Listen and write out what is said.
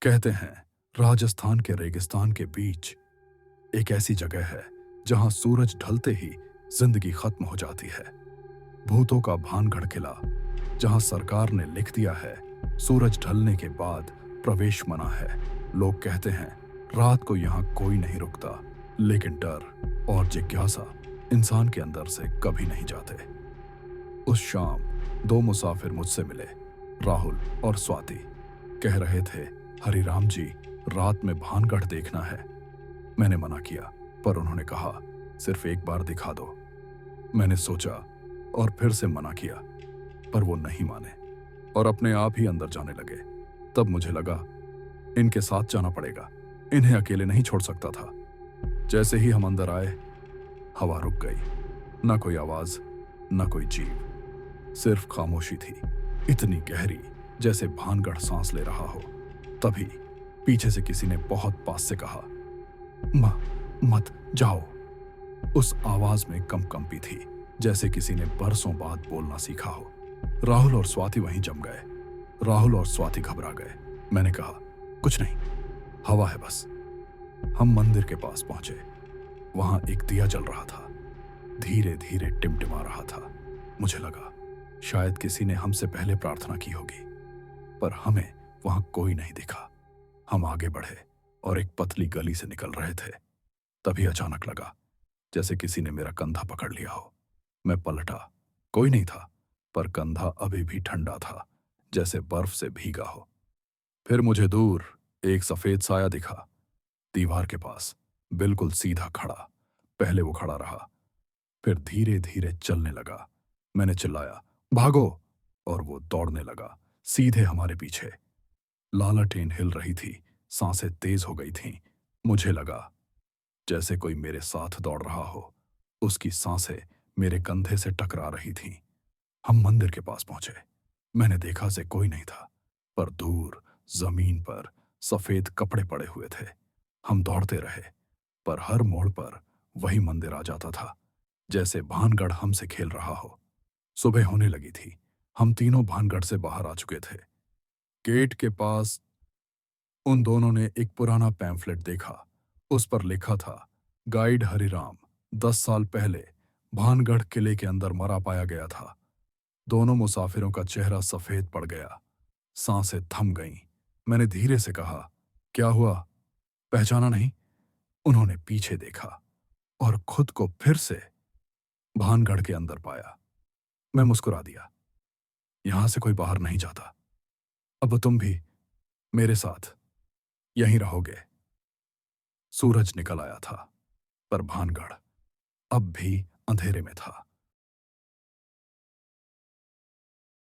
कहते हैं राजस्थान के रेगिस्तान के बीच एक ऐसी जगह है जहां सूरज ढलते ही जिंदगी खत्म हो जाती है। भूतों का भानगढ़ किला, जहां सरकार ने लिख दिया है सूरज ढलने के बाद प्रवेश मना है। लोग कहते हैं रात को यहां कोई नहीं रुकता, लेकिन डर और जिज्ञासा इंसान के अंदर से कभी नहीं जाते। उस शाम दो मुसाफिर मुझसे मिले, राहुल और स्वाति। कह रहे थे हरिराम जी, रात में भानगढ़ देखना है। मैंने मना किया, पर उन्होंने कहा सिर्फ एक बार दिखा दो। मैंने सोचा और फिर से मना किया, पर वो नहीं माने और अपने आप ही अंदर जाने लगे। तब मुझे लगा इनके साथ जाना पड़ेगा, इन्हें अकेले नहीं छोड़ सकता था। जैसे ही हम अंदर आए, हवा रुक गई। न कोई आवाज, न कोई जीव, सिर्फ खामोशी थी, इतनी गहरी जैसे भानगढ़ सांस ले रहा हो। तभी पीछे से किसी ने बहुत पास से कहा, मत जाओ। उस आवाज में कंपी थी, जैसे किसी ने बरसों बाद बोलना सीखा हो। राहुल और स्वाति वहीं जम गए। राहुल और स्वाति घबरा गए। मैंने कहा कुछ नहीं, हवा है बस। हम मंदिर के पास पहुंचे। वहां एक दिया जल रहा था, धीरे धीरे टिमटिमा रहा था। मुझे लगा शायद किसी ने हमसे पहले प्रार्थना की होगी, पर हमें वहां कोई नहीं दिखा। हम आगे बढ़े और एक पतली गली से निकल रहे थे। तभी अचानक लगा जैसे किसी ने मेरा कंधा पकड़ लिया हो। मैं पलटा, कोई नहीं था, पर कंधा अभी भी ठंडा था, जैसे बर्फ से भीगा हो। फिर मुझे दूर एक सफेद साया दिखा, दीवार के पास, बिल्कुल सीधा खड़ा। पहले वो खड़ा रहा, फिर धीरे धीरे चलने लगा। मैंने चिल्लाया, भागो! और वो दौड़ने लगा, सीधे हमारे पीछे। लालटेन हिल रही थी, सांसें तेज हो गई थीं। मुझे लगा जैसे कोई मेरे साथ दौड़ रहा हो। उसकी सांसें मेरे कंधे से टकरा रही थीं। हम मंदिर के पास पहुंचे। मैंने देखा से कोई नहीं था, पर दूर जमीन पर सफेद कपड़े पड़े हुए थे। हम दौड़ते रहे, पर हर मोड़ पर वही मंदिर आ जाता था, जैसे भानगढ़ हमसे खेल रहा हो। सुबह होने लगी थी। हम तीनों भानगढ़ से बाहर आ चुके थे। गेट के पास उन दोनों ने एक पुराना पैम्फलेट देखा। उस पर लिखा था, गाइड हरिराम 10 साल पहले भानगढ़ किले के अंदर मरा पाया गया था। दोनों मुसाफिरों का चेहरा सफेद पड़ गया, सांसें थम गईं। मैंने धीरे से कहा, क्या हुआ, पहचाना नहीं? उन्होंने पीछे देखा और खुद को फिर से भानगढ़ के अंदर पाया। मैं मुस्कुरा दिया, यहां से कोई बाहर नहीं जाता। अब तुम भी मेरे साथ यहीं रहोगे। सूरज निकल आया था, पर भानगढ़ अब भी अंधेरे में था।